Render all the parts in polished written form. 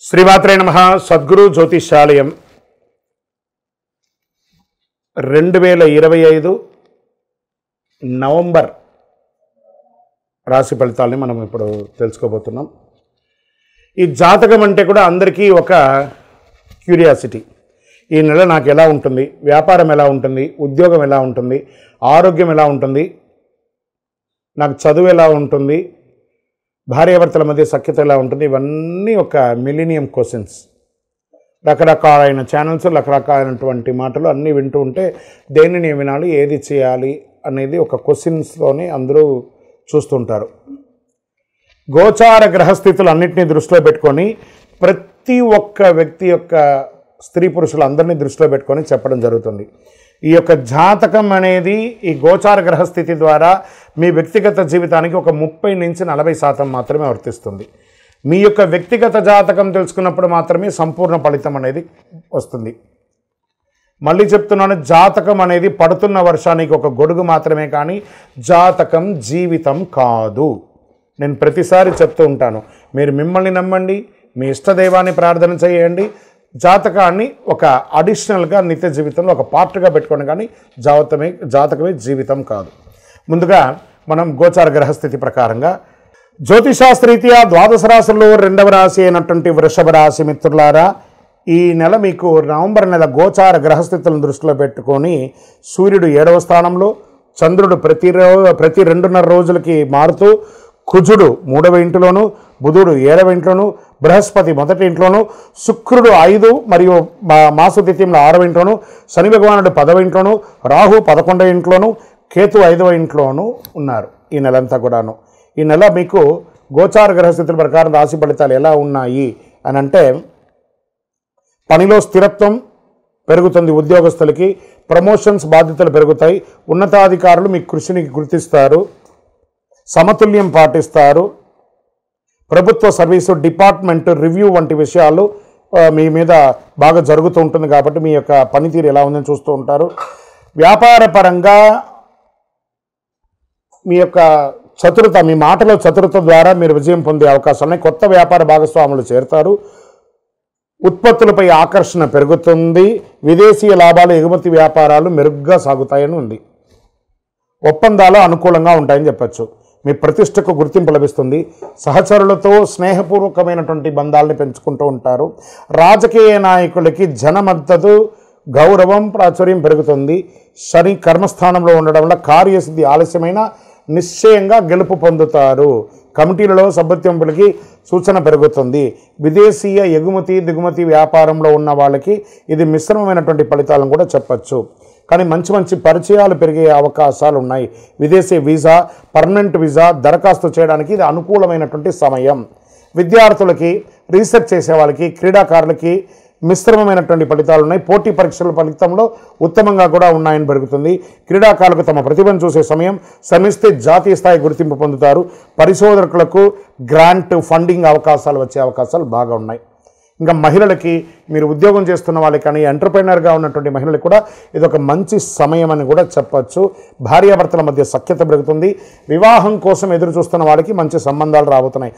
శ్రీమాత్రే నమః. సద్గురు జ్యోతిషాలయం 2025 నవంబర్ రాశి ఫలితాలని మనం ఇప్పుడు తెలుసుకోబోతున్నాం. ఈ జాతకం అంటే కూడా అందరికీ ఒక క్యూరియాసిటీ. ఈ నెల నాకు ఎలా ఉంటుంది, వ్యాపారం ఎలా ఉంటుంది, ఉద్యోగం ఎలా ఉంటుంది, ఆరోగ్యం ఎలా ఉంటుంది, నాకు చదువు ఎలా ఉంటుంది, భార్యాభర్తల మధ్య సఖ్యత ఎలా ఉంటుంది, ఇవన్నీ ఒక మిలీనియం క్వశ్చన్స్. రకరకాలైన ఛానల్స్, రకరకాలైనటువంటి మాటలు అన్నీ వింటూ ఉంటే దేనిని వినాలి, ఏది చేయాలి అనేది ఒక క్వశ్చన్స్తోనే అందరూ చూస్తుంటారు. గోచార గ్రహస్థితులు అన్నింటినీ దృష్టిలో పెట్టుకొని ప్రతి ఒక్క వ్యక్తి యొక్క స్త్రీ పురుషులు అందరినీ దృష్టిలో పెట్టుకొని చెప్పడం జరుగుతుంది. ఈ యొక్క జాతకం అనేది ఈ గోచార గ్రహస్థితి ద్వారా మీ వ్యక్తిగత జీవితానికి ఒక 30 నుంచి 40% మాత్రమే వర్తిస్తుంది. మీ యొక్క వ్యక్తిగత జాతకం తెలుసుకున్నప్పుడు మాత్రమే సంపూర్ణ ఫలితం అనేది వస్తుంది. మళ్ళీ చెప్తున్నాను, జాతకం అనేది పడుతున్న వర్షానికి ఒక గొడుగు మాత్రమే, కానీ జాతకం జీవితం కాదు. నేను ప్రతిసారి చెప్తూ ఉంటాను, మీరు మిమ్మల్ని నమ్మండి, మీ ఇష్టదైవాన్ని ప్రార్థన చేయండి, జాతకాన్ని ఒక అడిషనల్గా నిత్య జీవితంలో ఒక పార్ట్గా పెట్టుకోండి, కానీ జాతకమే జీవితం కాదు. ముందుగా మనం గోచార గ్రహస్థితి ప్రకారంగా జ్యోతిశాస్త్రరీత్యా ద్వాదశ రాశుల్లో 2వ రాశి అయినటువంటి వృషభ రాశి మిత్రులారా, ఈ నెల మీకు నవంబర్ నెల గోచార గ్రహస్థితులను దృష్టిలో పెట్టుకొని సూర్యుడు 7వ స్థానంలో, చంద్రుడు ప్రతి 2.5 రోజులకి మారుతూ, కుజుడు 3వ ఇంటిలోను, బుధుడు 7వ ఇంట్లోను, బృహస్పతి 1వ ఇంట్లోను, శుక్రుడు 5 మరియు మాసతిథ్యంలో 6వ ఇంట్లోను, శని భగవానుడు 10వ ఇంట్లోను, రాహు 11వ ఇంట్లోను, కేతు 5వ ఇంట్లోనూ ఉన్నారు ఈ నెలంతా కూడాను. ఈ నెల మీకు గోచార గ్రహస్థితుల ప్రకారం రాశి ఫలితాలు ఎలా ఉన్నాయి అని అంటే, పనిలో స్థిరత్వం పెరుగుతుంది, ఉద్యోగస్తులకి ప్రమోషన్స్ బాధ్యతలు పెరుగుతాయి, ఉన్నతాధికారులు మీ కృషిని గుర్తిస్తారు, సమతుల్యం పాటిస్తారు, ప్రభుత్వ సర్వీసు, డిపార్ట్మెంట్ రివ్యూ వంటి విషయాలు మీ మీద బాగా జరుగుతూ ఉంటుంది కాబట్టి మీ యొక్క పనితీరు ఎలా ఉందని చూస్తూ ఉంటారు. వ్యాపార పరంగా మీ యొక్క చతురత, మీ మాటలో చతురత ద్వారా మీరు విజయం పొందే అవకాశాలున్నాయి. కొత్త వ్యాపార భాగస్వాములు చేరుతారు, ఉత్పత్తులపై ఆకర్షణ పెరుగుతుంది, విదేశీయ లాభాలు, ఎగుమతి వ్యాపారాలు మెరుగ్గా సాగుతాయని ఉంది. ఒప్పందాలు అనుకూలంగా ఉంటాయని చెప్పచ్చు. మీ ప్రతిష్టకు గుర్తింపు లభిస్తుంది, సహచరులతో స్నేహపూర్వకమైనటువంటి బంధాలని పెంచుకుంటూ ఉంటారు, రాజకీయ నాయకులకి జన మద్దతు, గౌరవం, ప్రాచుర్యం పెరుగుతుంది. శని కర్మస్థానంలో ఉండడం వల్ల కార్యసిద్ధి ఆలస్యమైన నిశ్చయంగా గెలుపు పొందుతారు. కమిటీలలో సభ్యత్వంపులకి సూచన పెరుగుతుంది. విదేశీయ ఎగుమతి దిగుమతి వ్యాపారంలో ఉన్న వాళ్ళకి ఇది మిశ్రమమైనటువంటి ఫలితాలను కూడా చెప్పచ్చు, కానీ మంచి పరిచయాలు పెరిగే అవకాశాలు ఉన్నాయి. విదేశీ వీసా, పర్మనెంట్ వీసా దరఖాస్తు చేయడానికి ఇది అనుకూలమైనటువంటి సమయం. విద్యార్థులకి, రీసెర్చ్ చేసే వాళ్ళకి, క్రీడాకారులకి మిశ్రమమైనటువంటి ఫలితాలు ఉన్నాయి. పోటీ పరీక్షల ఫలితంలో ఉత్తమంగా కూడా ఉన్నాయని పెరుగుతుంది. క్రీడాకారులకు తమ ప్రతిభను చూసే సమయం, శ్రమిస్తే జాతీయ స్థాయి గుర్తింపు పొందుతారు. పరిశోధకులకు గ్రాంట్, ఫండింగ్ అవకాశాలు వచ్చే అవకాశాలు బాగా ఉన్నాయి. ఇంకా మహిళలకి, మీరు ఉద్యోగం చేస్తున్న వాళ్ళకి కానీ ఎంటర్ప్రైనర్గా ఉన్నటువంటి మహిళలకు కూడా ఇది ఒక మంచి సమయం అని కూడా చెప్పచ్చు. భార్యాభర్తల మధ్య సఖ్యత పెరుగుతుంది. వివాహం కోసం ఎదురు చూస్తున్న వాళ్ళకి మంచి సంబంధాలు రాబోతున్నాయి.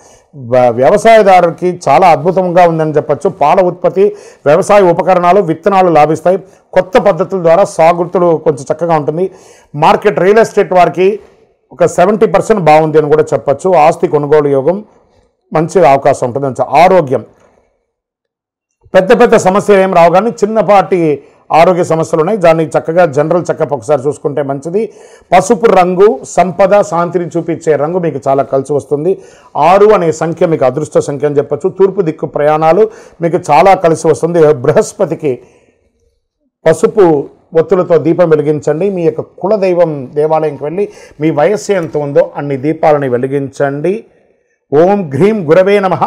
వ్యవసాయదారులకి చాలా అద్భుతంగా ఉందని చెప్పచ్చు. పాల ఉత్పత్తి, వ్యవసాయ ఉపకరణాలు, విత్తనాలు లాభిస్తాయి. కొత్త పద్ధతుల ద్వారా సాగుతులు కొంచెం చక్కగా ఉంటుంది. మార్కెట్, రియల్ ఎస్టేట్ వారికి ఒక 70% బాగుంది అని కూడా చెప్పచ్చు. ఆస్తి కొనుగోలు యోగం మంచి అవకాశం ఉంటుంది. ఆరోగ్యం, పెద్ద సమస్యలు ఏం రావు, కానీ చిన్నపాటి ఆరోగ్య సమస్యలు ఉన్నాయి. దాన్ని చక్కగా జనరల్ చెకప్ ఒకసారి చూసుకుంటే మంచిది. పసుపు రంగు సంపద, శాంతిని చూపించే రంగు మీకు చాలా కలిసి వస్తుంది. 6 అనే సంఖ్య మీకు అదృష్ట సంఖ్య అని చెప్పచ్చు. తూర్పు దిక్కు ప్రయాణాలు మీకు చాలా కలిసి వస్తుంది. బృహస్పతికి పసుపు ఒత్తులతో దీపం వెలిగించండి. మీ యొక్క కులదైవం దేవాలయంకి వెళ్ళి మీ వయస్సు ఎంత ఉందో అన్ని దీపాలని వెలిగించండి. ఓం హ్రీం గురవే నమః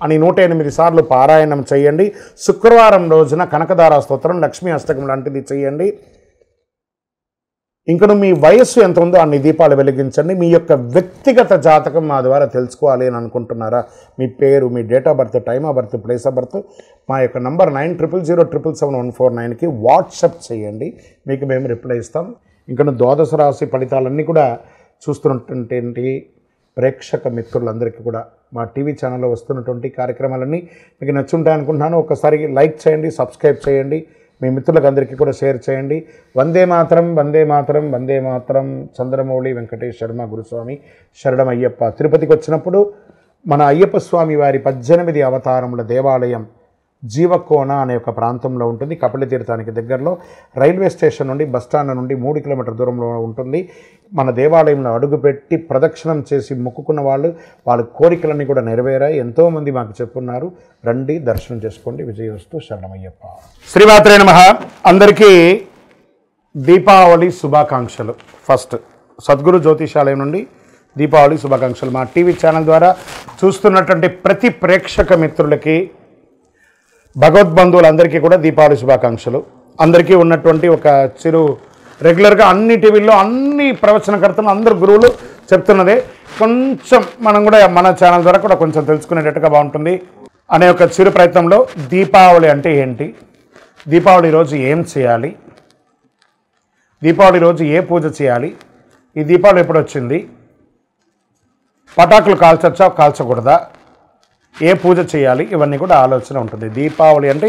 అని 108 సార్లు పారాయణం చేయండి. శుక్రవారం రోజున కనకదార స్తోత్రం, లక్ష్మీ అష్టకం లాంటిది చేయండి. ఇంకను మీ వయస్సు ఎంత ఉందో అన్ని దీపాలు వెలిగించండి. మీ యొక్క వ్యక్తిగత జాతకం మా ద్వారా తెలుసుకోవాలి అని అనుకుంటున్నారా? మీ పేరు, మీ date of birth, time of birth, place of birth మా యొక్క నంబర్ 9000777149కి వాట్సాప్ చేయండి. మీకు మేము రిప్లై ఇస్తాం. ఇంకను ద్వాదశ రాశి ఫలితాలన్నీ కూడా చూస్తున్నటువంటి ప్రేక్షక మిత్రులందరికీ కూడా మా టీవీ ఛానల్లో వస్తున్నటువంటి కార్యక్రమాలన్నీ మీకు నచ్చుంటాయనుకుంటున్నాను. ఒకసారి లైక్ చేయండి, సబ్స్క్రైబ్ చేయండి, మీ మిత్రులకు అందరికీ కూడా షేర్ చేయండి. వందే మాతరం, వందే మాతరం, వందే మాతరం. చంద్రమౌళి వెంకటేష్ శర్మ గురుస్వామి శరణమయ్యప్ప. తిరుపతికి వచ్చినప్పుడు మన అయ్యప్ప స్వామి వారి 18 అవతారముల దేవాలయం జీవకోన అనే ఒక ప్రాంతంలో ఉంటుంది. కపిలతీర్థానికి దగ్గరలో రైల్వే స్టేషన్ నుండి బస్టాండ్ నుండి 3 కిలోమీటర్ల దూరంలో ఉంటుంది. మన దేవాలయంలో అడుగుపెట్టి ప్రదక్షిణం చేసి మొక్కుకున్న వాళ్ళ కోరికలన్నీ కూడా నెరవేరాయి. ఎంతోమంది మాకు చెప్పున్నారు. రండి, దర్శనం చేసుకోండి. విజయవస్తు. శరణమయ్యప్ప. శ్రీమాత్రే నమః. అందరికీ దీపావళి శుభాకాంక్షలు. ఫస్ట్ సద్గురు జ్యోతిషాలయం నుండి దీపావళి శుభాకాంక్షలు. మా టీవీ ఛానల్ ద్వారా చూస్తున్నటువంటి ప్రతి ప్రేక్షక మిత్రులకి, భగవద్బంధువులందరికీ కూడా దీపావళి శుభాకాంక్షలు. అందరికీ ఉన్నటువంటి ఒక చిరు రెగ్యులర్గా అన్ని టీవీల్లో అన్ని ప్రవచనకర్తలు అందరు గురువులు చెప్తున్నదే, కొంచెం మనం కూడా మన ఛానల్ ద్వారా కూడా కొంచెం తెలుసుకునేటట్టుగా బాగుంటుంది అనే ఒక చిరు ప్రయత్నంలో దీపావళి అంటే ఏంటి, దీపావళి రోజు ఏం చేయాలి, దీపావళి రోజు ఏ పూజ చేయాలి, ఈ దీపావళి ఎప్పుడు వచ్చింది, పటాకులు కాల్చొచ్చా కాల్చకూడదా, ఏ పూజ చేయాలి, ఇవన్నీ కూడా ఆలోచన ఉంటుంది. దీపావళి అంటే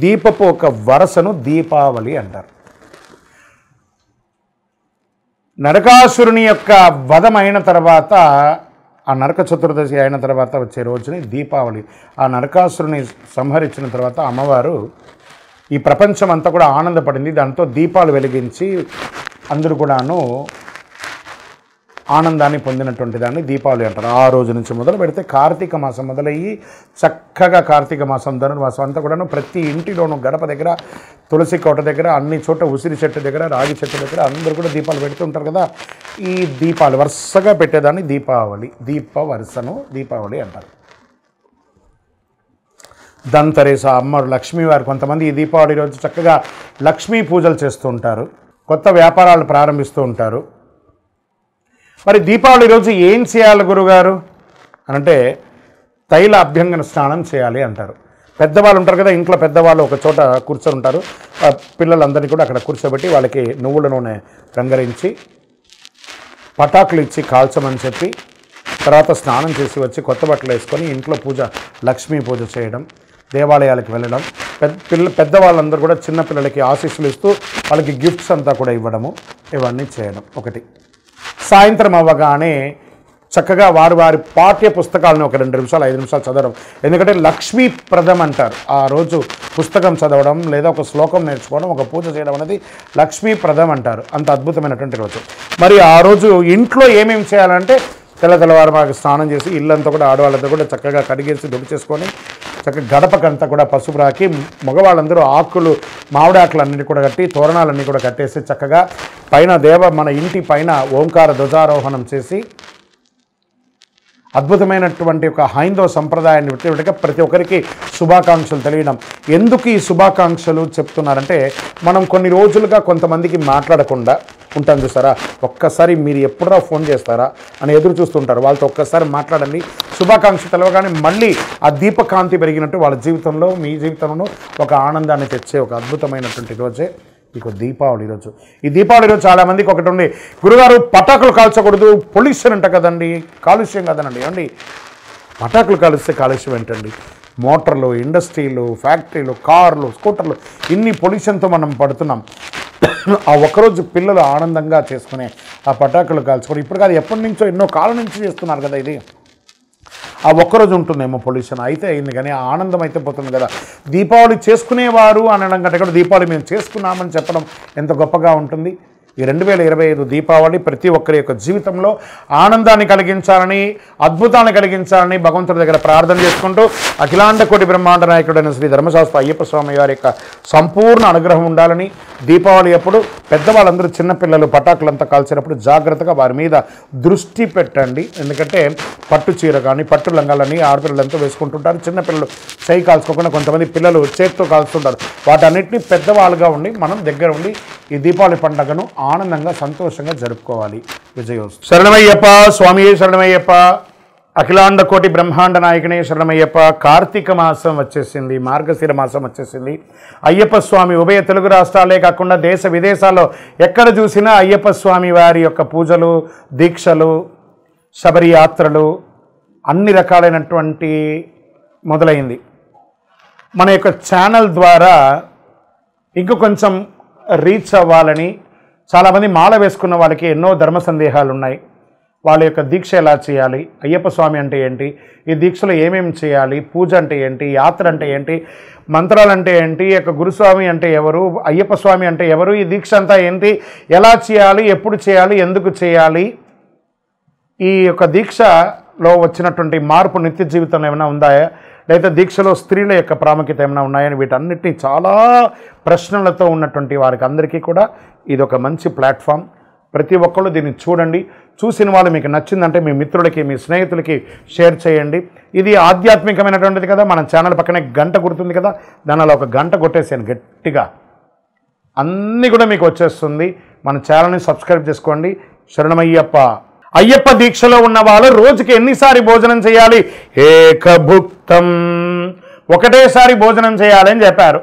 దీపపు ఒక వరసను దీపావళి అంటారు. నరకాసురుని యొక్క వధం అయిన తర్వాత, ఆ నరక చతుర్దశి అయిన తర్వాత వచ్చే రోజుని దీపావళి. ఆ నరకాసురుని సంహరించిన తర్వాత అమ్మవారు ఈ ప్రపంచం అంతా కూడా ఆనందపడింది. దాంతో దీపాలు వెలిగించి అందరూ కూడాను ఆనందాన్ని పొందినటువంటి దాన్ని దీపావళి అంటారు. ఆ రోజు నుంచి మొదలు పెడితే కార్తీక మాసం మొదలయ్యి చక్కగా కార్తీక మాసం, ధనుర్మాసం అంతా కూడాను ప్రతి ఇంటిలోనూ గడప దగ్గర, తులసి కోట దగ్గర, అన్ని చోట ఉసిరి చెట్టు దగ్గర, రాగి చెట్టు దగ్గర అందరూ కూడా దీపాలు పెడుతూ ఉంటారు కదా. ఈ దీపాలు వరుసగా పెట్టేదాన్ని దీపావళి, దీప వరుసను దీపావళి అంటారు. ధన్తెరస్, అమ్మవారు లక్ష్మీవారు, కొంతమంది ఈ దీపావళి రోజు చక్కగా లక్ష్మీ పూజలు చేస్తూ ఉంటారు, కొత్త వ్యాపారాలు ప్రారంభిస్తూ ఉంటారు. మరి దీపావళి రోజు ఏం చేయాలి గురుగారు అంటే తైల అభ్యంగన స్నానం చేయాలి అంటారు. పెద్దవాళ్ళు ఉంటారు కదా, ఇంట్లో పెద్దవాళ్ళు ఒక చోట కూర్చొని ఉంటారు. పిల్లలందరినీ కూడా అక్కడ కూర్చోబెట్టి వాళ్ళకి నువ్వుల నూనె రంగరించి పటాకులు ఇచ్చి కాల్చమని చెప్పి, తర్వాత స్నానం చేసి వచ్చి కొత్త బట్టలు వేసుకొని ఇంట్లో పూజ, లక్ష్మీ పూజ చేయడం, దేవాలయాలకు వెళ్ళడం, పెద్దవాళ్ళందరూ కూడా చిన్నపిల్లలకి ఆశీస్సులు ఇస్తూ వాళ్ళకి గిఫ్ట్స్ అంతా కూడా ఇవ్వడము, ఇవన్నీ చేయడం. ఒకటి, సాయంత్రం అవ్వగానే చక్కగా వారి పాఠ్య పుస్తకాలను ఒక 2 నిమిషాలు 5 నిమిషాలు చదవడం. ఎందుకంటే లక్ష్మీప్రదం అంటారు. ఆ రోజు పుస్తకం చదవడం లేదా ఒక శ్లోకం నేర్చుకోవడం, ఒక పూజ చేయడం అనేది లక్ష్మీప్రదం అంటారు. అంత అద్భుతమైనటువంటి రోజు. మరి ఆ రోజు ఇంట్లో ఏమేమి చేయాలంటే తెల్లవారు మాకు స్నానం చేసి ఇల్లంతా కూడా ఆడవాళ్ళంతా కూడా చక్కగా కడిగేసి దుడి చేసుకొని చక్కగా గడపకంతా కూడా పసుపు రాకి, మగవాళ్ళందరూ ఆకులు, మామిడి ఆకులన్నీ కూడా కట్టి, తోరణాలన్నీ కూడా కట్టేసి చక్కగా పైన మన ఇంటి పైన ఓంకార ధ్వజారోహణం చేసి అద్భుతమైనటువంటి ఒక హైందవ సంప్రదాయాన్ని విట్టగా ప్రతి ఒక్కరికి శుభాకాంక్షలు తెలియడం. ఎందుకు ఈ శుభాకాంక్షలు చెప్తున్నారంటే, మనం కొన్ని రోజులుగా కొంతమందికి మాట్లాడకుండా ఉంటాం చూసారా, ఒక్కసారి మీరు ఎప్పుడో ఫోన్ చేస్తారా అని ఎదురు చూస్తుంటారు. వాళ్ళతో ఒక్కసారి మాట్లాడండి. శుభాకాంక్ష తెలవగానే మళ్ళీ ఆ దీపకాంతి పెరిగినట్టు వాళ్ళ జీవితంలో, మీ జీవితంలో ఒక ఆనందాన్ని తెచ్చే ఒక అద్భుతమైనటువంటి రోజే మీకు దీపావళి రోజు. ఈ దీపావళి రోజు చాలామందికి ఒకటి ఉంది, గురుగారు పటాకులు కాల్చకూడదు, పొల్యూషన్ అంట కదండి, కాలుష్యం కదనండి. ఏమండి, పటాకులు కాలుస్తే కాలుష్యం ఏంటండి? మోటార్లు, ఇండస్ట్రీలు, ఫ్యాక్టరీలు, కార్లు, స్కూటర్లు, ఇన్ని పొల్యూషన్తో మనం పడుతున్నాం. ఆ ఒక్కరోజు పిల్లలు ఆనందంగా చేసుకునే ఆ పటాకులు కాల్చుకోవడం ఇప్పుడు కాదు, ఎప్పటి నుంచో ఎన్నో కాలం నుంచి చేస్తున్నారు కదా. ఇది ఆ ఒక్కరోజు ఉంటుందేమో పొల్యూషన్, అయితే అయింది కానీ ఆనందం అయితే పోతుంది కదా. దీపావళి చేసుకునేవారు అనడం కంటే కూడా దీపావళి మేము చేసుకున్నామని చెప్పడం ఎంత గొప్పగా ఉంటుంది. ఈ 2025 దీపావళి ప్రతి ఒక్కరి యొక్క జీవితంలో ఆనందాన్ని కలిగించాలని, అద్భుతాన్ని కలిగించాలని భగవంతుడి దగ్గర ప్రార్థన చేసుకుంటూ అఖిలాండ కోటి బ్రహ్మాండ నాయకుడైన శ్రీ ధర్మశాస్త్ర అయ్యప్ప స్వామి వారి యొక్క సంపూర్ణ అనుగ్రహం ఉండాలని, దీపావళి అప్పుడు పెద్దవాళ్ళందరూ చిన్నపిల్లలు పటాకులంతా కాల్చినప్పుడు జాగ్రత్తగా వారి మీద దృష్టి పెట్టండి. ఎందుకంటే పట్టు చీర కానీ పట్టు లంగాలని ఆడపిల్లలంతా వేసుకుంటుంటారు. చిన్నపిల్లలు చేయి కాల్చుకోకుండా కొంతమంది పిల్లలు చేతితో కాల్చుతుంటారు. వాటన్నిటిని పెద్దవాళ్ళుగా ఉండి మనం దగ్గర ఉండి ఈ దీపావళి పండుగను ఆనందంగా సంతోషంగా జరుపుకోవాలి. విజయోస్తు. శరణమయ్యప్ప స్వామి, శరణమయ్యప్ప. అఖిలాండ కోటి బ్రహ్మాండ నాయకునే శరణమయ్యప్ప. కార్తీక మాసం వచ్చేసింది, మార్గశిర మాసం వచ్చేసింది. అయ్యప్ప స్వామి ఉభయ తెలుగు రాష్ట్రాలే కాకుండా దేశ విదేశాల్లో ఎక్కడ చూసినా అయ్యప్ప స్వామి వారి యొక్క పూజలు, దీక్షలు శబరి యాత్రలు అన్ని రకాలైనటువంటి మొదలైంది. మన యొక్క ఛానల్ ద్వారా ఇంక కొంచెం రీచ్ అవ్వాలని చాలామంది మాల వేసుకున్న వాళ్ళకి ఎన్నో ధర్మ సందేహాలు ఉన్నాయి. వాళ్ళ యొక్క దీక్ష ఎలా చేయాలి, అయ్యప్ప స్వామి అంటే ఏంటి, ఈ దీక్షలో ఏమేమి చేయాలి, పూజ అంటే ఏంటి, యాత్ర అంటే ఏంటి, మంత్రాలు అంటే ఏంటి, ఈ యొక్క గురుస్వామి అంటే ఎవరు, అయ్యప్ప స్వామి అంటే ఎవరు, ఈ దీక్ష అంతా ఏంటి, ఎలా చేయాలి, ఎప్పుడు చేయాలి, ఎందుకు చేయాలి, ఈ యొక్క దీక్షలో వచ్చినటువంటి మార్పు నిత్య జీవితంలో ఏమైనా ఉందా, లేదా దీక్షలో స్త్రీల యొక్క ప్రాముఖ్యత ఏమైనా ఉన్నాయని వీటన్నిటినీ చాలా ప్రశ్నలతో ఉన్నటువంటి వారికి అందరికీ కూడా ఇది ఒక మంచి ప్లాట్ఫామ్. ప్రతి ఒక్కళ్ళు దీన్ని చూడండి. చూసిన వాళ్ళు మీకు నచ్చిందంటే మీ మిత్రులకి, మీ స్నేహితులకి షేర్ చేయండి. ఇది ఆధ్యాత్మికమైనటువంటిది కదా. మన ఛానల్ పక్కనే గంట గుర్తుంది కదా, దానిలో ఒక గంట కొట్టేసాను గట్టిగా, అన్నీ కూడా మీకు వచ్చేస్తుంది. మన ఛానల్ని సబ్స్క్రైబ్ చేసుకోండి. శరణమయ్యప్ప. అయ్యప్ప దీక్షలో ఉన్న వాళ్ళు రోజుకి ఎన్నిసారి భోజనం చేయాలి? ఏకభుక్తం, ఒకటేసారి భోజనం చేయాలని చెప్పారు.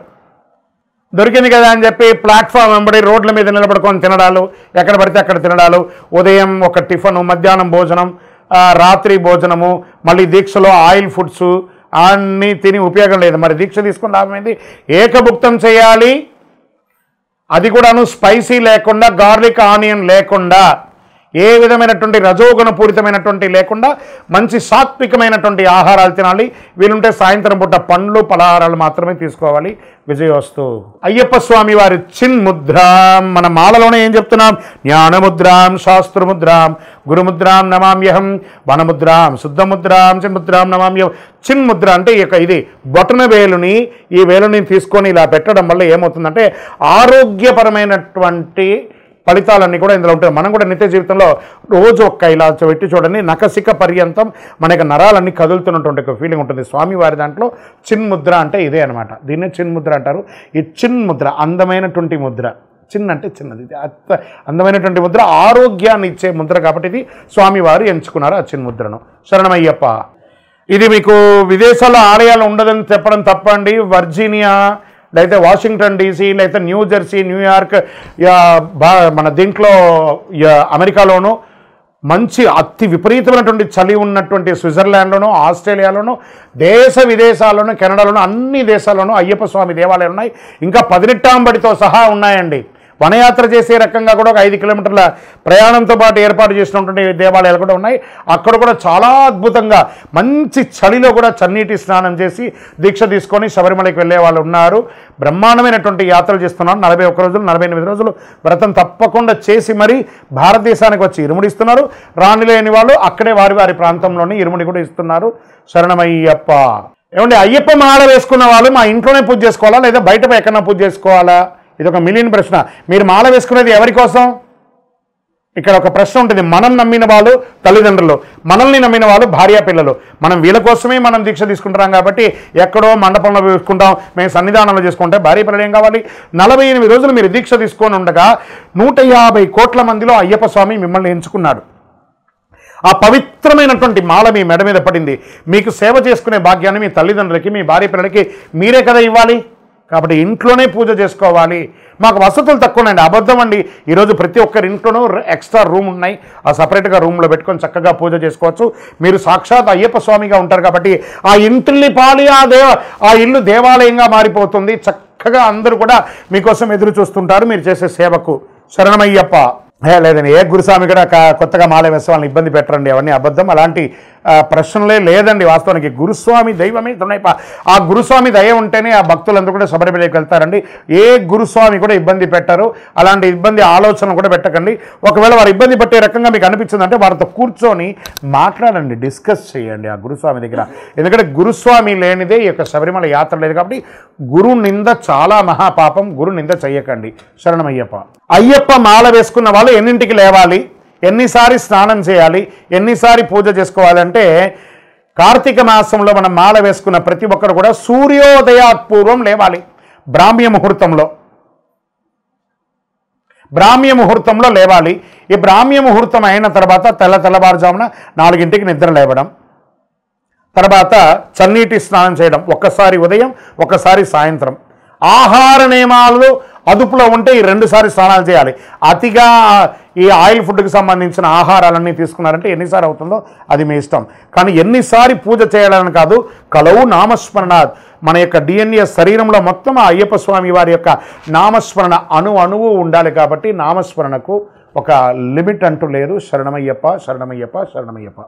దొరికింది కదా అని చెప్పి ప్లాట్ఫామ్ వెంబడి రోడ్ల మీద నిలబడుకొని తినడాలు, ఎక్కడ పడితే అక్కడ తినడాలు, ఉదయం ఒక టిఫను, మధ్యాహ్నం భోజనం, రాత్రి భోజనము, మళ్ళీ దీక్షలో ఆయిల్ ఫుడ్స్ అన్నీ తిని ఉపయోగం లేదు. మరి దీక్ష తీసుకుని లాభమైంది. ఏకభుక్తం చేయాలి, అది కూడాను స్పైసీ లేకుండా, గార్లిక్ ఆనియన్ లేకుండా, ఏ విధమైనటువంటి రజోగుణ పూరితమైనటువంటి లేకుండా మంచి సాత్వికమైనటువంటి ఆహారాలు తినాలి. వీలుంటే సాయంత్రం పూట పండ్లు పలహారాలు మాత్రమే తీసుకోవాలి. విజయోస్తు. అయ్యప్ప స్వామి వారి చిన్ముద్రాం, మన మాలలోనే ఏం చెప్తున్నాం? జ్ఞానముద్రాం, శాస్త్రముద్రాం, గురుముద్రాం నమామ్యహం, వనముద్రాం, శుద్ధముద్రాం, చిన్ముద్రాం నమామ్యహం. చిన్ముద్ర అంటే ఇది బొటన వేలుని, ఈ వేలుని తీసుకొని ఇలా పెట్టడం వల్ల ఏమవుతుందంటే ఆరోగ్యపరమైనటువంటి ఫలితాలన్నీ కూడా ఇందులో ఉంటాయి. మనం కూడా నిత్య జీవితంలో రోజు ఒక్క ఇలా పెట్టి చూడండి, నఖశిఖ పర్యంతం మన యొక్క నరాలన్నీ కదులుతున్నటువంటి ఒక ఫీలింగ్ ఉంటుంది. స్వామివారి దాంట్లో చిన్ముద్ర అంటే ఇదే అనమాట. దీన్నే చిన్ముద్ర అంటారు. ఈ చిన్ముద్ర అందమైనటువంటి ముద్ర, చిన్న అంటే చిన్నది, అందమైనటువంటి ముద్ర, ఆరోగ్యాన్ని ఇచ్చే ముద్ర కాబట్టి ఇది స్వామివారు ఎంచుకున్నారు ఆ చిన్ముద్రను. శరణమయ్యప్ప. ఇది మీకు విదేశాల్లో ఆలయాలు ఉండదని చెప్పడం తప్పండి. వర్జీనియా, లేకపోతే వాషింగ్టన్ డీసీ, లేకపోతే న్యూ జెర్సీ, న్యూయార్క్, మన దీంట్లో అమెరికాలోనూ మంచి అతి విపరీతమైనటువంటి చలి ఉన్నటువంటి స్విట్జర్లాండ్లోనూ, ఆస్ట్రేలియాలోనూ, దేశ విదేశాల్లోనూ, కెనడాలోనూ, అన్ని దేశాల్లోనూ అయ్యప్ప స్వామి దేవాలయాలు ఉన్నాయి. ఇంకా 18వ బడితో సహా ఉన్నాయండి. వనయాత్ర చేసే రకంగా కూడా ఒక 5 కిలోమీటర్ల ప్రయాణంతో పాటు ఏర్పాటు చేసినటువంటి దేవాలయాలు కూడా ఉన్నాయి. అక్కడ కూడా చాలా అద్భుతంగా మంచి చలిలో కూడా చన్నీటి స్నానం చేసి దీక్ష తీసుకొని శబరిమలకి వెళ్ళే వాళ్ళు ఉన్నారు. బ్రహ్మాండమైనటువంటి యాత్రలు చేస్తున్నారు. 41 రోజులు, 48 రోజులు వ్రతం తప్పకుండా చేసి మరి భారతదేశానికి వచ్చి ఇరుముడి ఇస్తున్నారు. రానిలేని వాళ్ళు అక్కడే వారి వారి ప్రాంతంలోనే ఇరుముడి కూడా ఇస్తున్నారు. శరణమయ్యప్ప. ఏమండి, అయ్యప్ప మాల వేసుకున్న వాళ్ళు మా ఇంట్లోనే పూజ చేసుకోవాలా, లేదా బయట ఎక్కడన్నా పూజ చేసుకోవాలా? ఇది ఒక మిలియన్ ప్రశ్న. మీరు మాల వేసుకునేది ఎవరి కోసం? ఇక్కడ ఒక ప్రశ్న ఉంటుంది. మనం నమ్మిన వాళ్ళు తల్లిదండ్రులు, మనల్ని నమ్మిన వాళ్ళు భార్య పిల్లలు. మనం వీళ్ళ కోసమే మనం దీక్ష తీసుకుంటున్నాం కాబట్టి ఎక్కడో మండపంలో వేసుకుంటాం, మేము సన్నిధానంలో చేసుకుంటే భార్య పిల్లలు ఏం కావాలి? 48 రోజులు మీరు దీక్ష తీసుకొని ఉండగా 150 కోట్ల మందిలో అయ్యప్ప స్వామి మిమ్మల్ని ఎంచుకున్నాడు. ఆ పవిత్రమైనటువంటి మాల మీ మెడ మీద పడింది. మీకు సేవ చేసుకునే భాగ్యాన్ని మీ తల్లిదండ్రులకి, మీ భార్య పిల్లలకి మీరే కదా ఇవ్వాలి. కాబట్టి ఇంట్లోనే పూజ చేసుకోవాలి. మాకు వసతులు తక్కువ ఉన్నాయండి, అబద్ధం అండి. ఈరోజు ప్రతి ఒక్కరి ఇంట్లోనూ ఎక్స్ట్రా రూమ్ ఉన్నాయి. ఆ సపరేట్గా రూమ్లో పెట్టుకొని చక్కగా పూజ చేసుకోవచ్చు. మీరు సాక్షాత్ అయ్యప్ప స్వామిగా ఉంటారు కాబట్టి ఆ ఇంటిల్ని పాలి ఆ ఇల్లు దేవాలయంగా మారిపోతుంది. చక్కగా అందరూ కూడా మీకోసం ఎదురు చూస్తుంటారు మీరు చేసే సేవకు. శరణమయ్యప్ప. లేదండి, ఏ గురుస్వామి కూడా కొత్తగా మాల వేసే వాళ్ళని ఇబ్బంది పెట్టరండి, అవన్నీ అబద్ధం. అలాంటి ప్రశ్నలే లేదండి. వాస్తవానికి గురుస్వామి దైవమే తునైప. ఆ గురుస్వామి దయ ఉంటేనే ఆ భక్తులందరూ కూడా శబరిమలకి వెళ్తారండి. ఏ గురుస్వామి కూడా ఇబ్బంది పెట్టరు. అలాంటి ఇబ్బంది ఆలోచన కూడా పెట్టకండి. ఒకవేళ వారు ఇబ్బంది పెట్టే రకంగా మీకు అనిపించిందంటే వారితో కూర్చొని మాట్లాడండి, డిస్కస్ చేయండి ఆ గురుస్వామి దగ్గర. ఎందుకంటే గురుస్వామి లేనిదే ఈ యొక్క శబరిమల యాత్ర లేదు కాబట్టి గురు నింద చాలా మహాపాపం. గురు నింద చెయ్యకండి. శరణమయ్యప్ప. అయ్యప్ప మాల వేసుకున్న వాళ్ళు ఎన్నింటికి లేవాలి, ఎన్నిసారి స్నానం చేయాలి, ఎన్నిసారి పూజ చేసుకోవాలంటే కార్తీక మాసంలో మనం మాల వేసుకున్న ప్రతి ఒక్కరు కూడా సూర్యోదయాత్పూర్వం లేవాలి. బ్రాహ్మ్య ముహూర్తంలో లేవాలి. ఈ బ్రాహ్మ్య ముహూర్తం అయిన తర్వాత తెల్లవారుజామున 4ంటికి నిద్ర లేవడం, తర్వాత చన్నీటి స్నానం చేయడం, ఒక్కసారి ఉదయం ఒక్కసారి సాయంత్రం. ఆహార నియమాలు అదుపులో ఉంటే ఈ 2 సార్లు స్నానాలు చేయాలి. అతిగా ఈ ఆయిల్ ఫుడ్కి సంబంధించిన ఆహారాలన్నీ తీసుకున్నారంటే ఎన్నిసార్లు అవుతుందో అది మీ ఇష్టం. కానీ ఎన్నిసారి పూజ చేయాలని కాదు, కలవు నామస్మరణాత్. మన యొక్క DNA శరీరంలో మొత్తం ఆ అయ్యప్ప స్వామి వారి యొక్క నామస్మరణ అణువు ఉండాలి. కాబట్టి నామస్మరణకు ఒక లిమిట్ అంటూ లేదు. శరణమయ్యప్ప, శరణమయ్యప్ప, శరణమయ్యప్ప.